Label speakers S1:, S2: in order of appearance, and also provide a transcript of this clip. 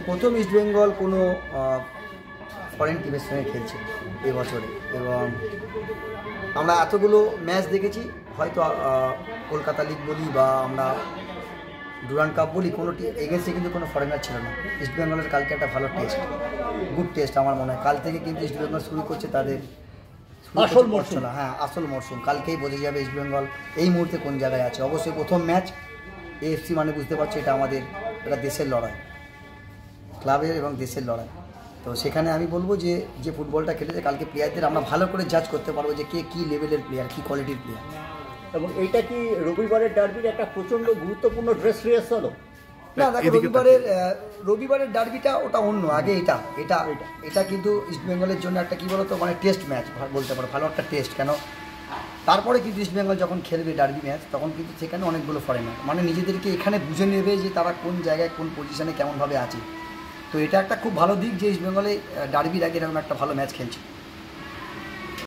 S1: প্রথম ইস্টবেঙ্গল কোনো ফরেন টিমের সঙ্গে খেলছে এবছরে, এবং আমরা এতগুলো ম্যাচ দেখেছি, হয়তো কলকাতা লিগ বলি বা আমরা ডুরান্ড কাপ বলি, কোনো এগেন্সে কিন্তু কোনো ফরেনার ছিল না। ইস্টবেঙ্গলের কালকে একটা ভালো টেস্ট, গুড টেস্ট আমার মনে হয়। কাল থেকে কিন্তু ইস্টবেঙ্গল শুরু করছে তাদের
S2: আসল মরশুম।
S1: হ্যাঁ, আসল মরশুম। কালকেই বোঝা যাবে ইস্টবেঙ্গল এই মুহূর্তে কোন জায়গায় আছে। অবশ্যই প্রথম ম্যাচ এএফসি, মানে বুঝতে পারছি এটা আমাদের একটা দেশের লড়াই, ক্লাবের এবং দেশের লড়াই। তো সেখানে আমি বলবো যে ফুটবলটা খেলেছে কালকে, প্লেয়ারদের আমরা ভালো করে জাজ করতে পারবো যে কে কী লেভেলের প্লেয়ার, কী কোয়ালিটির প্লেয়ার।
S2: এবং এইটা কি রবিবারের ডার্বির একটা প্রচণ্ড গুরুত্বপূর্ণ ড্রেস রিহার্সালও?
S1: না দেখো, রবিবারের ডার্বিটা ওটা অন্য, আগে এটা কিন্তু ইস্টবেঙ্গলের জন্য একটা কী বলতো, মানে টেস্ট ম্যাচ বলতে পারো, ভালো একটা টেস্ট। কেন তারপরে কিন্তু ইস্টবেঙ্গল যখন খেলবে ডার্বি ম্যাচ, তখন কিন্তু সেখানে অনেকগুলো ফরেনার, মানে নিজেদেরকে এখানে বুঝে নেবে যে তারা কোন জায়গায় কোন পজিশনে কেমনভাবে আছে। তো এটা একটা খুব ভালো দিক যে ইস্টবেঙ্গলে ডার্বির আগে এরকম একটা ভালো ম্যাচ খেলছে।